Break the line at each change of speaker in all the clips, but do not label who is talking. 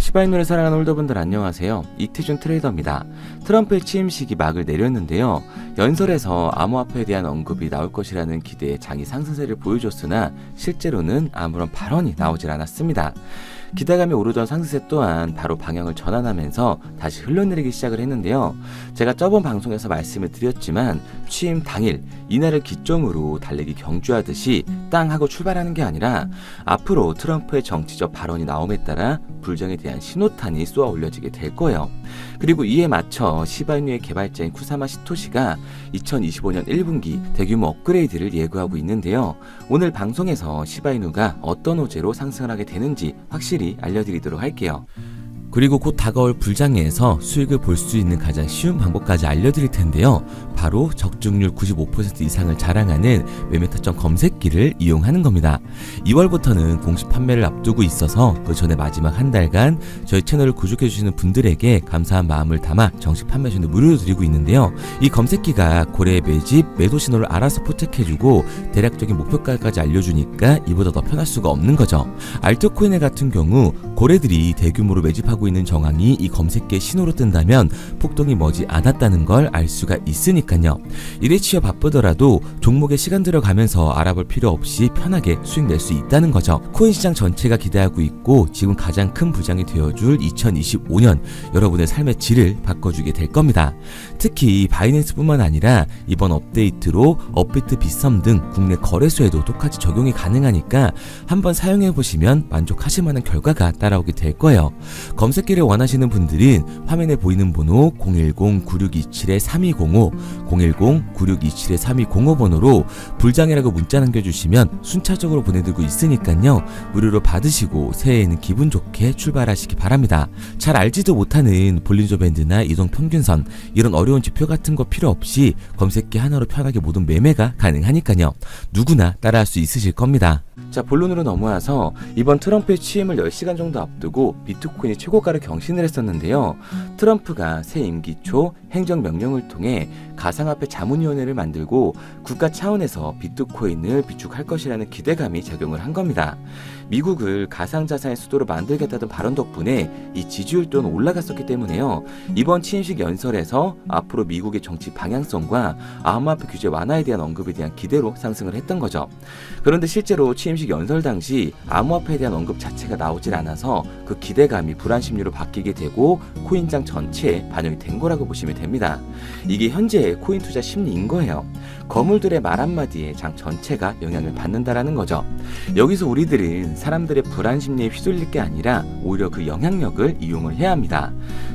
시바이누를 사랑하는 홀더분들 안녕하세요. 이태준 트레이더입니다. 트럼프의 취임식이 막을 내렸는데요. 연설에서 암호화폐에 대한 언급이 나올 것이라는 기대에 장이 상승세를 보여줬으나 실제로는 아무런 발언이 나오질 않았습니다. 기대감이 오르던 상승세 또한 바로 방향을 전환하면서 다시 흘러내리기 시작을 했는데요. 제가 저번 방송에서 말씀을 드렸지만 취임 당일 이날을 기점으로 달리기 경주하듯이 땅 하고 출발하는 게 아니라 앞으로 트럼프의 정치적 발언이 나옴에 따라 불정에 대한 신호탄이 쏘아 올려지게 될 거예요. 그리고 이에 맞춰 시바이누의 개발자인 쿠사마 시토시가 2025년 1분기 대규모 업그레이드를 예고하고 있는데요. 오늘 방송에서 시바이누가 어떤 호재로 상승을 하게 되는지 확실히 알려드리도록 할게요. 그리고 곧 다가올 불장에서 수익을 볼 수 있는 가장 쉬운 방법까지 알려드릴 텐데요. 바로 적중률 95% 이상을 자랑하는 매매타점 검색기를 이용하는 겁니다. 2월부터는 공식 판매를 앞두고 있어서 그 전에 마지막 한 달간 저희 채널을 구독해주시는 분들에게 감사한 마음을 담아 정식 판매 전에 무료로 드리고 있는데요. 이 검색기가 고래의 매집, 매도 신호를 알아서 포착해주고 대략적인 목표가까지 알려주니까 이보다 더 편할 수가 없는 거죠. 알트코인 같은 경우 고래들이 대규모로 매집하고 있는 정황이 이 검색기의 신호로 뜬다면 폭동이 머지 않았다는 걸 알 수가 있으니까요. 일에 치여 바쁘더라도 종목에 시간 들어가면서 알아볼 필요 없이 편하게 수익 낼 수 있다는 거죠. 코인 시장 전체가 기대하고 있고 지금 가장 큰 부장이 되어줄 2025년 여러분의 삶의 질을 바꿔주게 될 겁니다. 특히 바이낸스뿐만 아니라 이번 업데이트로 업비트, 빗썸 등 국내 거래소에도 똑같이 적용이 가능하니까 한번 사용해보시면 만족하실 만한 결과가 따라오게 될 거예요. 검색기를 원하시는 분들은 화면에 보이는 번호 010-9627-3205, 010-9627-3205 번호로 불장이라고 문자 남겨주시면 순차적으로 보내드리고 있으니까요. 무료로 받으시고 새해에는 기분 좋게 출발하시기 바랍니다. 잘 알지도 못하는 볼린저 밴드나 이동 평균선 이런 어려운 지표 같은 거 필요 없이 검색기 하나로 편하게 모든 매매가 가능하니까요. 누구나 따라할 수 있으실 겁니다. 자, 본론으로 넘어와서 이번 트럼프의 취임을 10시간 정도 앞두고 비트코인이 최고가를 경신을 했었는데요. 트럼프가 새 임기 초 행정명령을 통해 가상화폐 자문위원회를 만들고 국가 차원에서 비트코인을 비축할 것이라는 기대감이 작용을 한 겁니다. 미국을 가상자산의 수도로 만들겠다던 발언 덕분에 이 지지율 또한 올라갔었기 때문에요. 이번 취임식 연설에서 앞으로 미국의 정치 방향성과 암호화폐 규제 완화에 대한 언급에 대한 기대로 상승을 했던 거죠. 그런데 실제로 취임식 연설 당시 암호화폐에 대한 언급 자체가 나오질 않아서 그 기대감이 불안 심리로 바뀌게 되고 코인장 전체에 반영이 된 거라고 보시면 됩니다. 이게 현재의 코인 투자 심리인 거예요. 거물들의 말 한마디에 장 전체가 영향을 받는다라는 거죠. 여기서 우리들은 사람들의 불안 심리에 휘둘릴 게 아니라 오히려 그 영향력을 이용을 해야 합니다.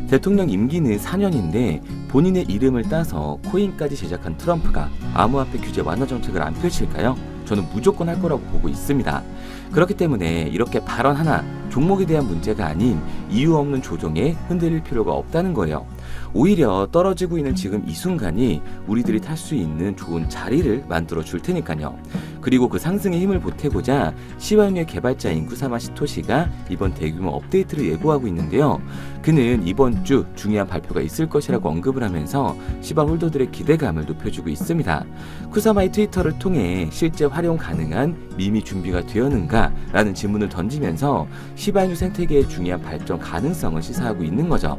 대통령 임기는 4년인데 본인의 이름을 따서 코인까지 제작한 트럼프가 암호화폐 규제 완화 정책을 안 펼칠까요? 저는 무조건 할 거라고 보고 있습니다. 그렇기 때문에 이렇게 발언 하나, 종목에 대한 문제가 아닌 이유 없는 조정에 흔들릴 필요가 없다는 거예요. 오히려 떨어지고 있는 지금 이 순간이 우리들이 탈 수 있는 좋은 자리를 만들어 줄 테니까요. 그리고 그 상승의 힘을 보태고자 시바이누의 개발자인 쿠사마 시토시가 이번 대규모 업데이트를 예고하고 있는데요. 그는 이번 주 중요한 발표가 있을 것이라고 언급을 하면서 시바 홀더들의 기대감을 높여주고 있습니다. 쿠사마의 트위터를 통해 실제 활용 가능한 밈이 준비가 되었는가? 라는 질문을 던지면서 시바이누 생태계의 중요한 발전 가능성을 시사하고 있는 거죠.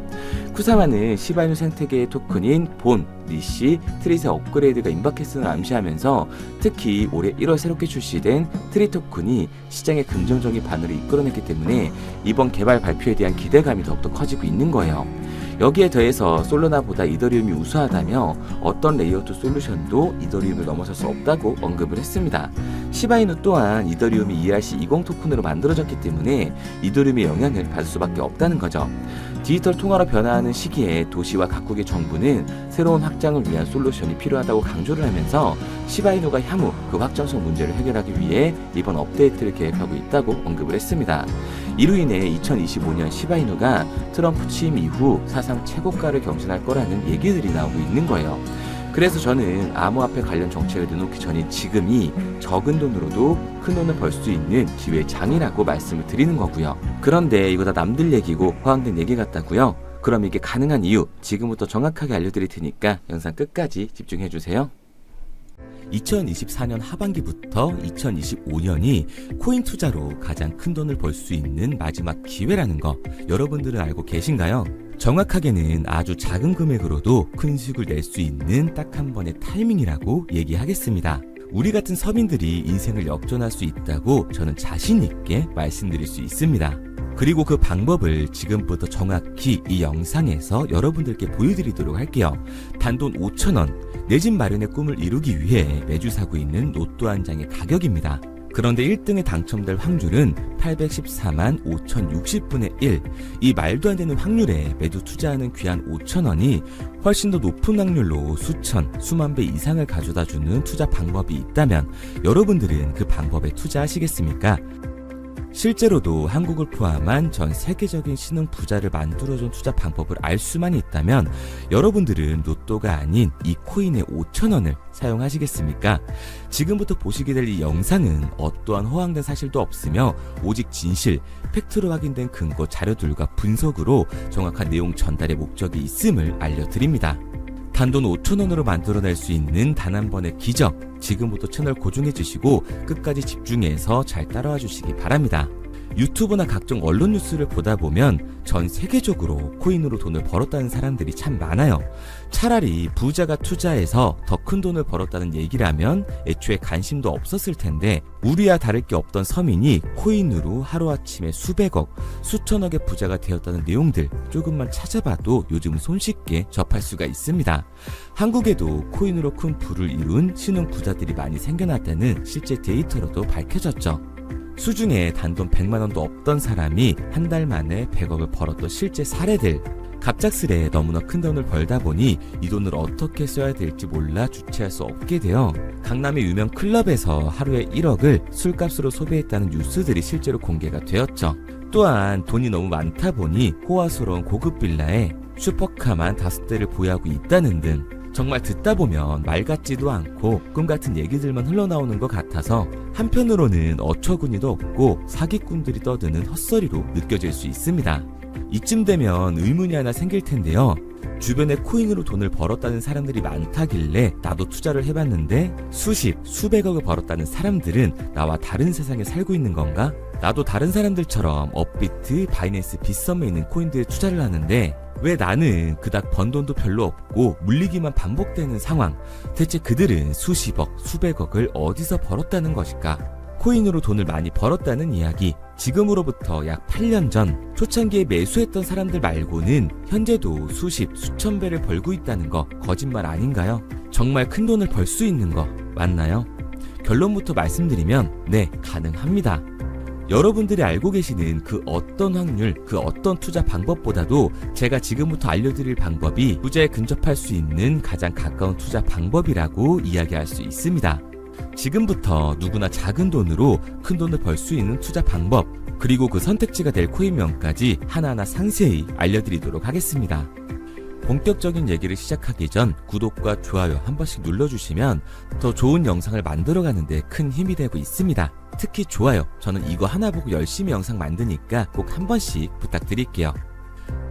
쿠사마는 시바이누 생태계의 토큰인 본, 리시, 트릿의 업그레이드가 임박했음을 암시하면서 특히 올해 1월 새롭게 출시된 트릿 토큰이 시장의 긍정적인 반응을 이끌어냈기 때문에 이번 개발 발표에 대한 기대감이 더욱더 커지고 있는 거예요. 여기에 더해서 솔로나보다 이더리움이 우수하다며 어떤 레이어드 솔루션도 이더리움을 넘어설 수 없다고 언급을 했습니다. 시바이누 또한 이더리움이 ERC20 토큰으로 만들어졌기 때문에 이더리움의 영향을 받을 수밖에 없다는 거죠. 디지털 통화로 변화하는 시기에 도시와 각국의 정부는 새로운 확장을 위한 솔루션이 필요하다고 강조를 하면서 시바이누가 향후 그 확장성 문제를 해결하기 위해 이번 업데이트를 계획하고 있다고 언급을 했습니다. 이로 인해 2025년 시바이누가 트럼프 취임 이후 사상 최고가를 경신할 거라는 얘기들이 나오고 있는 거예요. 그래서 저는 암호화폐 관련 정책을 내놓기 전인 지금이 적은 돈으로도 큰 돈을 벌 수 있는 기회의 장이라고 말씀을 드리는 거고요. 그런데 이거 다 남들 얘기고 허황된 얘기 같다고요? 그럼 이게 가능한 이유 지금부터 정확하게 알려드릴 테니까 영상 끝까지 집중해주세요. 2024년 하반기부터 2025년이 코인 투자로 가장 큰 돈을 벌 수 있는 마지막 기회라는 거 여러분들은 알고 계신가요? 정확하게는 아주 작은 금액으로도 큰 수익을 낼 수 있는 딱 한 번의 타이밍이라고 얘기하겠습니다. 우리 같은 서민들이 인생을 역전할 수 있다고 저는 자신 있게 말씀드릴 수 있습니다. 그리고 그 방법을 지금부터 정확히 이 영상에서 여러분들께 보여드리도록 할게요. 단돈 5,000원, 내 집 마련의 꿈을 이루기 위해 매주 사고 있는 로또 한 장의 가격입니다. 그런데 1등에 당첨될 확률은 814만 5,060분의 1. 이 말도 안 되는 확률에 매주 투자하는 귀한 5,000원이 훨씬 더 높은 확률로 수천, 수만 배 이상을 가져다주는 투자 방법이 있다면 여러분들은 그 방법에 투자하시겠습니까? 실제로도 한국을 포함한 전 세계적인 신흥 부자를 만들어준 투자 방법을 알 수만 있다면 여러분들은 로또가 아닌 이 코인의 5,000원을 사용하시겠습니까? 지금부터 보시게 될 이 영상은 어떠한 허황된 사실도 없으며 오직 진실, 팩트로 확인된 근거 자료들과 분석으로 정확한 내용 전달의 목적이 있음을 알려드립니다. 단돈 5,000원으로 만들어낼 수 있는 단 한 번의 기적, 지금부터 채널 고정해주시고 끝까지 집중해서 잘 따라와 주시기 바랍니다. 유튜브나 각종 언론 뉴스를 보다 보면 전 세계적으로 코인으로 돈을 벌었다는 사람들이 참 많아요. 차라리 부자가 투자해서 더 큰 돈을 벌었다는 얘기라면 애초에 관심도 없었을 텐데 우리와 다를 게 없던 서민이 코인으로 하루아침에 수백억, 수천억의 부자가 되었다는 내용들 조금만 찾아봐도 요즘 손쉽게 접할 수가 있습니다. 한국에도 코인으로 큰 부를 이룬 신흥 부자들이 많이 생겨났다는 실제 데이터로도 밝혀졌죠. 수중에 단돈 100만원도 없던 사람이 한 달 만에 100억을 벌었던 실제 사례들. 갑작스레 너무나 큰 돈을 벌다 보니 이 돈을 어떻게 써야 될지 몰라 주체할 수 없게 되어 강남의 유명 클럽에서 하루에 1억을 술값으로 소비했다는 뉴스들이 실제로 공개가 되었죠. 또한 돈이 너무 많다 보니 호화스러운 고급 빌라에 슈퍼카만 5대를 보유하고 있다는 등 정말 듣다 보면 말 같지도 않고 꿈 같은 얘기들만 흘러나오는 것 같아서 한편으로는 어처구니도 없고 사기꾼들이 떠드는 헛소리로 느껴질 수 있습니다. 이쯤 되면 의문이 하나 생길 텐데요. 주변에 코인으로 돈을 벌었다는 사람들이 많다길래 나도 투자를 해봤는데 수십, 수백억을 벌었다는 사람들은 나와 다른 세상에 살고 있는 건가? 나도 다른 사람들처럼 업비트, 바이낸스, 빗썸에 있는 코인들에 투자를 하는데 왜 나는 그닥 번 돈도 별로 없고 물리기만 반복되는 상황? 대체 그들은 수십억, 수백억을 어디서 벌었다는 것일까? 코인으로 돈을 많이 벌었다는 이야기, 지금으로부터 약 8년 전 초창기에 매수했던 사람들 말고는 현재도 수십, 수천 배를 벌고 있다는 거 거짓말 아닌가요? 정말 큰 돈을 벌 수 있는 거 맞나요? 결론부터 말씀드리면 네, 가능합니다. 여러분들이 알고 계시는 그 어떤 확률, 그 어떤 투자 방법보다도 제가 지금부터 알려드릴 방법이 부자에 근접할 수 있는 가장 가까운 투자 방법이라고 이야기할 수 있습니다. 지금부터 누구나 작은 돈으로 큰 돈을 벌 수 있는 투자 방법, 그리고 그 선택지가 될 코인명까지 하나하나 상세히 알려드리도록 하겠습니다. 본격적인 얘기를 시작하기 전 구독과 좋아요 한 번씩 눌러주시면 더 좋은 영상을 만들어가는데 큰 힘이 되고 있습니다. 특히 좋아요, 저는 이거 하나 보고 열심히 영상 만드니까 꼭 한 번씩 부탁드릴게요.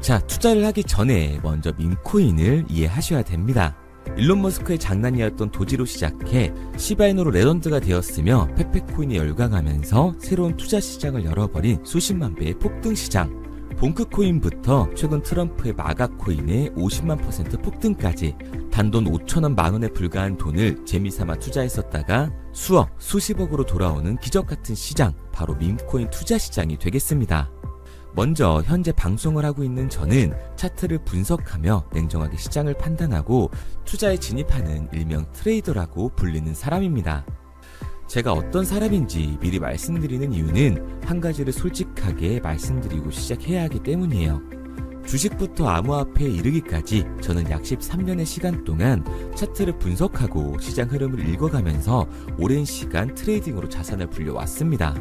자, 투자를 하기 전에 먼저 밈코인을 이해하셔야 됩니다. 일론 머스크의 장난이었던 도지로 시작해 시바이누로 레전드가 되었으며 페페코인이 열광하면서 새로운 투자 시장을 열어버린 수십만 배의 폭등 시장. 봉크코인부터 최근 트럼프의 마가코인의 50만% 폭등까지 단돈 5천원 만원에 불과한 돈을 재미삼아 투자했었다가 수억, 수십억으로 돌아오는 기적같은 시장, 바로 밈코인 투자 시장이 되겠습니다. 먼저 현재 방송을 하고 있는 저는 차트를 분석하며 냉정하게 시장을 판단하고 투자에 진입하는 일명 트레이더라고 불리는 사람입니다. 제가 어떤 사람인지 미리 말씀드리는 이유는 한 가지를 솔직하게 말씀드리고 시작해야 하기 때문이에요. 주식부터 암호화폐에 이르기까지 저는 약 13년의 시간 동안 차트를 분석하고 시장 흐름을 읽어가면서 오랜 시간 트레이딩으로 자산을 불려왔습니다.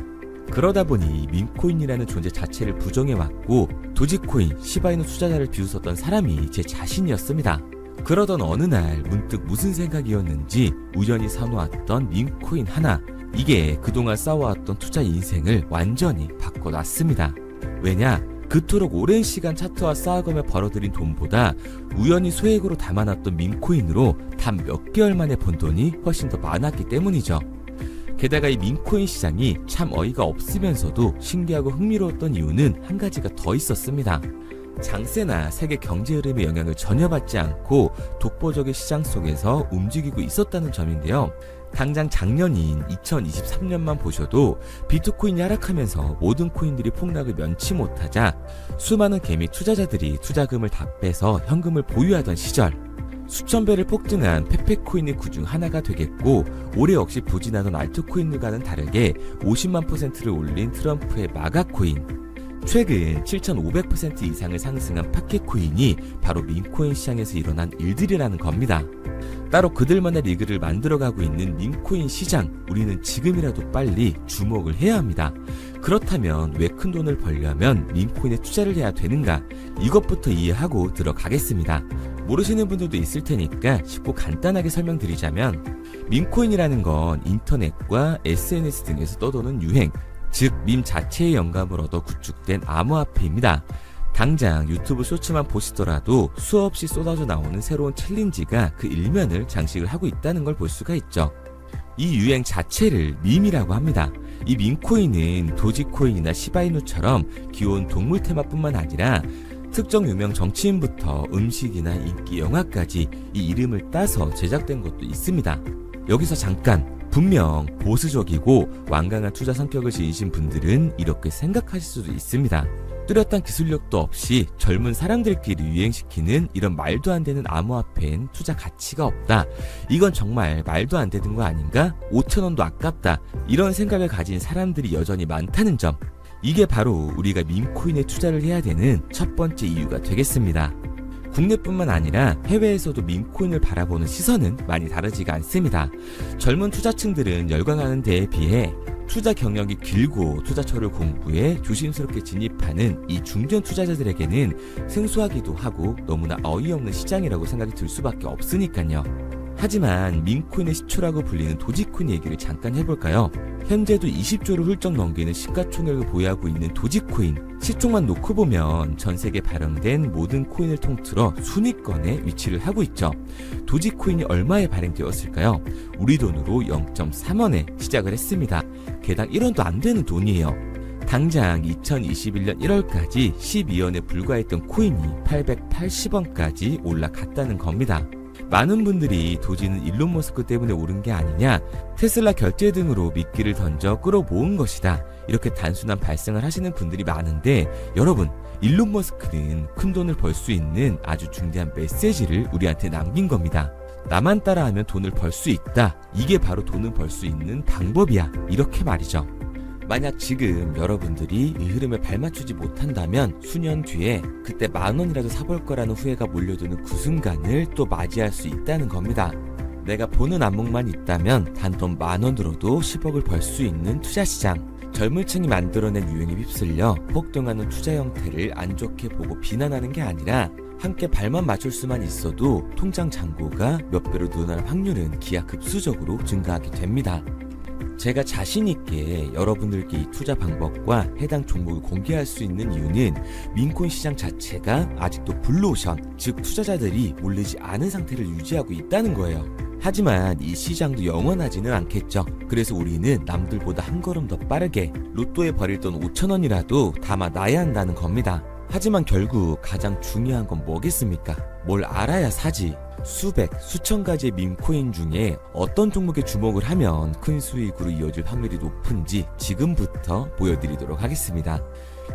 그러다 보니 밈코인이라는 존재 자체를 부정해왔고 도지코인, 시바이누 투자자를 비웃었던 사람이 제 자신이었습니다. 그러던 어느 날 문득 무슨 생각이었는지 우연히 사놓았던 밈코인 하나, 이게 그동안 쌓아왔던 투자 인생을 완전히 바꿔놨습니다. 왜냐? 그토록 오랜 시간 차트와 쌓아가며 벌어들인 돈보다 우연히 소액으로 담아놨던 민코인으로 단 몇 개월 만에 번 돈이 훨씬 더 많았기 때문이죠. 게다가 이 민코인 시장이 참 어이가 없으면서도 신기하고 흥미로웠던 이유는 한 가지가 더 있었습니다. 장세나 세계 경제 흐름의 영향을 전혀 받지 않고 독보적인 시장 속에서 움직이고 있었다는 점인데요. 당장 작년인 2023년만 보셔도 비트코인이 하락하면서 모든 코인들이 폭락을 면치 못하자 수많은 개미 투자자들이 투자금을 다 빼서 현금을 보유하던 시절, 수천 배를 폭등한 페페코인이 그중 하나가 되겠고, 올해 역시 부진하던 알트코인들과는 다르게 50만 %를 올린 트럼프의 마가코인, 최근 7,500% 이상을 상승한 파켓코인이 바로 민코인 시장에서 일어난 일들이라는 겁니다. 따로 그들만의 리그를 만들어가고 있는 민코인 시장, 우리는 지금이라도 빨리 주목을 해야 합니다. 그렇다면 왜 큰 돈을 벌려면 민코인에 투자를 해야 되는가? 이것부터 이해하고 들어가겠습니다. 모르시는 분들도 있을 테니까 쉽고 간단하게 설명드리자면, 민코인이라는 건 인터넷과 SNS 등에서 떠도는 유행, 즉 밈 자체의 영감을 얻어 구축된 암호화폐입니다. 당장 유튜브 쇼츠만 보시더라도 수없이 쏟아져 나오는 새로운 챌린지가 그 일면을 장식을 하고 있다는 걸 볼 수가 있죠. 이 유행 자체를 밈이라고 합니다. 이 밈코인은 도지코인이나 시바이누처럼 귀여운 동물 테마뿐만 아니라 특정 유명 정치인부터 음식이나 인기 영화까지 이 이름을 따서 제작된 것도 있습니다. 여기서 잠깐, 분명 보수적이고 완강한 투자 성격을 지니신 분들은 이렇게 생각하실 수도 있습니다. 뚜렷한 기술력도 없이 젊은 사람들끼리 유행시키는 이런 말도 안 되는 암호화폐엔 투자 가치가 없다. 이건 정말 말도 안 되는 거 아닌가? 5,000원도 아깝다. 이런 생각을 가진 사람들이 여전히 많다는 점. 이게 바로 우리가 밈코인에 투자를 해야 되는 첫 번째 이유가 되겠습니다. 국내뿐만 아니라 해외에서도 밈코인을 바라보는 시선은 많이 다르지가 않습니다. 젊은 투자층들은 열광하는 데에 비해 투자 경력이 길고 투자처를 공부해 조심스럽게 진입하는 이 중견 투자자들에게는 생소하기도 하고 너무나 어이없는 시장이라고 생각이 들 수밖에 없으니까요. 하지만 밈코인의 시초라고 불리는 도지코인 얘기를 잠깐 해볼까요? 현재도 20조를 훌쩍 넘기는 시가총액을 보유하고 있는 도지코인, 시총만 놓고 보면 전 세계 발행된 모든 코인을 통틀어 순위권에 위치를 하고 있죠. 도지코인이 얼마에 발행되었을까요? 우리 돈으로 0.3원에 시작을 했습니다. 개당 1원도 안 되는 돈이에요. 당장 2021년 1월까지 12원에 불과했던 코인이 880원까지 올라갔다는 겁니다. 많은 분들이 도지는 일론 머스크 때문에 오른 게 아니냐, 테슬라 결제 등으로 미끼를 던져 끌어모은 것이다, 이렇게 단순한 발상을 하시는 분들이 많은데, 여러분, 일론 머스크는 큰 돈을 벌 수 있는 아주 중대한 메시지를 우리한테 남긴 겁니다. 나만 따라하면 돈을 벌 수 있다. 이게 바로 돈을 벌 수 있는 방법이야. 이렇게 말이죠. 만약 지금 여러분들이 이 흐름에 발맞추지 못한다면 수년 뒤에 그때 10,000원이라도 사볼 거라는 후회가 몰려드는 그 순간을 또 맞이할 수 있다는 겁니다. 내가 보는 안목만 있다면 단돈 10,000원으로도 10억을 벌 수 있는 투자시장. 젊은 층이 만들어낸 유행에 휩쓸려 폭등하는 투자 형태를 안 좋게 보고 비난하는 게 아니라 함께 발만 맞출 수만 있어도 통장 잔고가 몇 배로 늘어날 확률은 기하급수적으로 증가하게 됩니다. 제가 자신있게 여러분들께 이 투자 방법과 해당 종목을 공개할 수 있는 이유는 민코인 시장 자체가 아직도 블루오션, 즉 투자자들이 몰리지 않은 상태를 유지하고 있다는 거예요. 하지만 이 시장도 영원하지는 않겠죠. 그래서 우리는 남들보다 한 걸음 더 빠르게 로또에 버릴 돈 5,000원이라도 담아놔야 한다는 겁니다. 하지만 결국 가장 중요한 건 뭐겠습니까? 뭘 알아야 사지. 수백, 수천 가지의 밈코인 중에 어떤 종목에 주목을 하면 큰 수익으로 이어질 확률이 높은지 지금부터 보여드리도록 하겠습니다.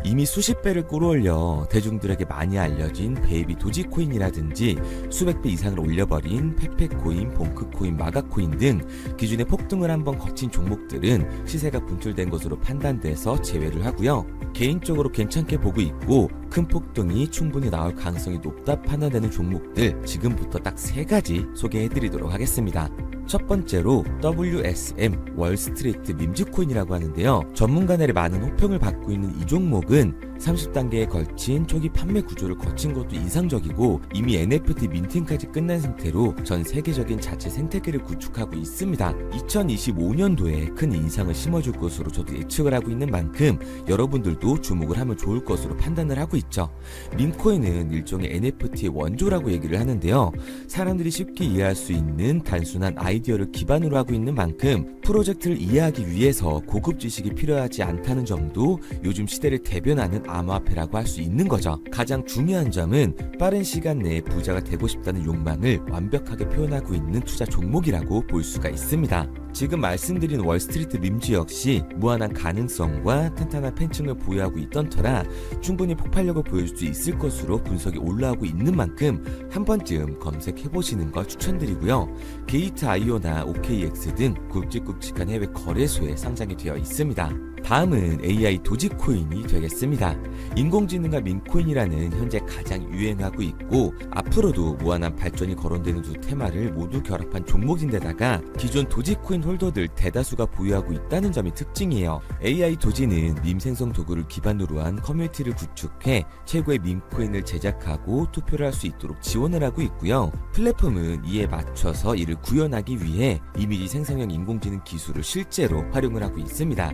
이미 수십 배를 끌어올려 대중들에게 많이 알려진 베이비 도지코인이라든지 수백 배 이상을 올려버린 페페코인, 봉크코인, 마가코인 등 기존에 폭등을 한번 거친 종목들은 시세가 분출된 것으로 판단돼서 제외를 하고요. 개인적으로 괜찮게 보고 있고 큰 폭등이 충분히 나올 가능성이 높다 판단되는 종목들 지금부터 딱 3가지 소개해드리도록 하겠습니다. 첫 번째로 WSM 월스트리트 밈즈코인이라고 하는데요. 전문가들의 많은 호평을 받고 있는 이 종목은 30단계에 걸친 초기 판매 구조를 거친 것도 인상적이고 이미 NFT 민팅까지 끝난 상태로 전 세계적인 자체 생태계를 구축하고 있습니다. 2025년도에 큰 인상을 심어줄 것으로 저도 예측을 하고 있는 만큼 여러분들도 주목을 하면 좋을 것으로 판단을 하고 있죠. 민코인은 일종의 NFT의 원조라고 얘기를 하는데요. 사람들이 쉽게 이해할 수 있는 단순한 아이디어를 기반으로 하고 있는 만큼 프로젝트를 이해하기 위해서 고급 지식이 필요하지 않다는 점도 요즘 시대를 대변하는 암호화폐라고 할 수 있는 거죠. 가장 중요한 점은 빠른 시간 내에 부자가 되고 싶다는 욕망을 완벽하게 표현하고 있는 투자 종목이라고 볼 수가 있습니다. 지금 말씀드린 월스트리트 밈즈 역시 무한한 가능성과 탄탄한 팬층을 보유하고 있던 터라 충분히 폭발력을 보여줄 수 있을 것으로 분석이 올라오고 있는 만큼 한 번쯤 검색해보시는 걸 추천드리고요. 게이트.io나 OKX 등 굵직굵직한 해외 거래소에 상장이 되어 있습니다. 다음은 AI 도지코인이 되겠습니다. 인공지능과 민코인이라는 현재 가장 유행하고 있고 앞으로도 무한한 발전이 거론되는 두 테마를 모두 결합한 종목인데다가 기존 도지코인 홀더들 대다수가 보유하고 있다는 점이 특징이에요. AI 도지는 밈 생성 도구를 기반으로 한 커뮤니티를 구축해 최고의 밈코인을 제작하고 투표를 할 수 있도록 지원을 하고 있고요. 플랫폼은 이에 맞춰서 이를 구현하기 위해 이미지 생성형 인공지능 기술을 실제로 활용을 하고 있습니다.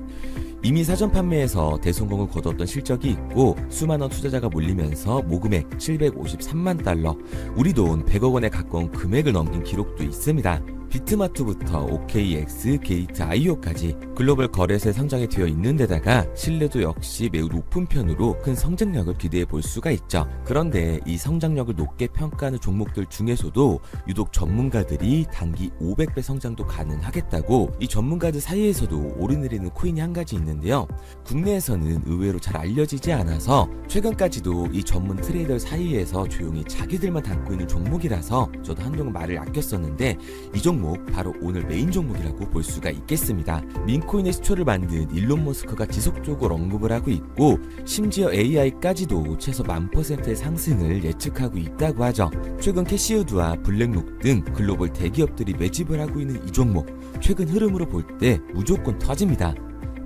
이미 사전 판매에서 대성공을 거뒀던 실적이 있고 수만원 투자자가 몰리면서 모금액 753만 달러, 우리 돈 100억 원에 가까운 금액을 넘긴 기록도 있습니다. 비트마트부터 OKX, 게이트.io까지 글로벌 거래소에 상장이 되어 있는 데다가 신뢰도 역시 매우 높은 편으로 큰 성장력을 기대해 볼 수가 있죠. 그런데 이 성장력을 높게 평가하는 종목들 중에서도 유독 전문가들이 단기 500배 성장도 가능하겠다고 이 전문가들 사이에서도 오르내리는 코인이 한 가지 있는데요. 국내에서는 의외로 잘 알려지지 않아서 최근까지도 이 전문 트레이더 사이에서 조용히 자기들만 담고 있는 종목이라서 저도 한동안 말을 아꼈었는데 이 종목 바로 오늘 메인 종목이라고 볼 수가 있겠습니다. 민코인의 시초를 만든 일론 머스크가 지속적으로 언급을 하고 있고 심지어 AI까지도 최소 10,000%의 상승을 예측하고 있다고 하죠. 최근 캐시우드와 블랙록 등 글로벌 대기업들이 매집을 하고 있는 이 종목 최근 흐름으로 볼 때 무조건 터집니다.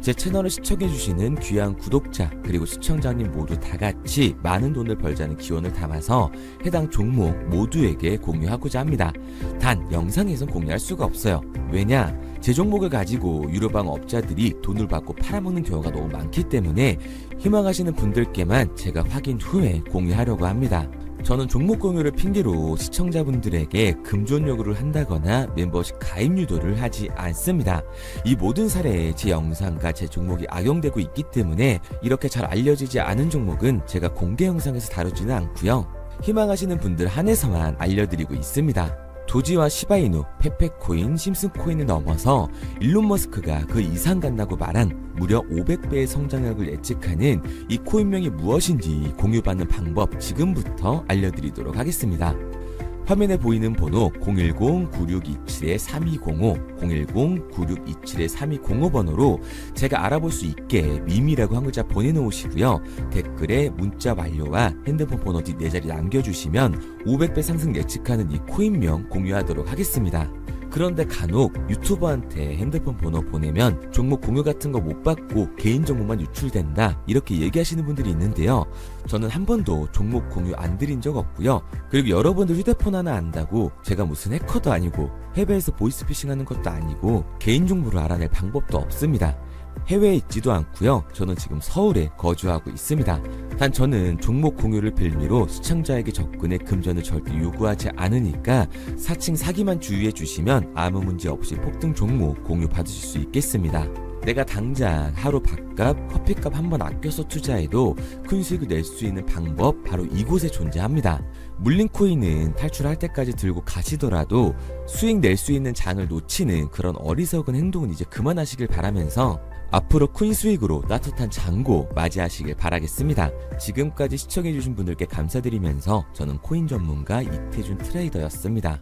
제 채널을 시청해주시는 귀한 구독자 그리고 시청자님 모두 다같이 많은 돈을 벌자는 기원을 담아서 해당 종목 모두에게 공유하고자 합니다. 단 영상에선 공유할 수가 없어요. 왜냐? 제 종목을 가지고 유료방 업자들이 돈을 받고 팔아먹는 경우가 너무 많기 때문에 희망하시는 분들께만 제가 확인 후에 공유하려고 합니다. 저는 종목 공유를 핑계로 시청자분들에게 금전 요구를 한다거나 멤버십 가입 유도를 하지 않습니다. 이 모든 사례에 제 영상과 제 종목이 악용되고 있기 때문에 이렇게 잘 알려지지 않은 종목은 제가 공개 영상에서 다루지는 않고요. 희망하시는 분들 한해서만 알려드리고 있습니다. 도지와 시바이누, 페페코인, 심슨코인을 넘어서 일론 머스크가 그 이상 간다고 말한 무려 500배의 성장력을 예측하는 이 코인명이 무엇인지 공유받는 방법 지금부터 알려드리도록 하겠습니다. 화면에 보이는 번호 010-9627-3205, 010-9627-3205 번호로 제가 알아볼 수 있게 밈이라고 한 글자 보내놓으시고요. 댓글에 문자 완료와 핸드폰 번호 뒷 4자리 남겨주시면 500배 상승 예측하는 이 코인명 공유하도록 하겠습니다. 그런데 간혹 유튜버한테 핸드폰 번호 보내면 종목 공유 같은 거 못 받고 개인정보만 유출된다 이렇게 얘기하시는 분들이 있는데요. 저는 한 번도 종목 공유 안 드린 적 없고요. 그리고 여러분들 휴대폰 하나 안다고 제가 무슨 해커도 아니고 해외에서 보이스피싱 하는 것도 아니고 개인정보를 알아낼 방법도 없습니다. 해외에 있지도 않고요. 저는 지금 서울에 거주하고 있습니다. 단 저는 종목 공유를 빌미로 시청자에게 접근의 금전을 절대 요구하지 않으니까 사칭 사기만 주의해 주시면 아무 문제 없이 폭등 종목 공유 받으실 수 있겠습니다. 내가 당장 하루 밥값, 커피값 한번 아껴서 투자해도 큰 수익을 낼 수 있는 방법 바로 이곳에 존재합니다. 물린 코인은 탈출할 때까지 들고 가시더라도 수익 낼 수 있는 장을 놓치는 그런 어리석은 행동은 이제 그만하시길 바라면서 앞으로 큰 수익으로 따뜻한 장고 맞이하시길 바라겠습니다. 지금까지 시청해주신 분들께 감사드리면서 저는 코인 전문가 이태준 트레이더였습니다.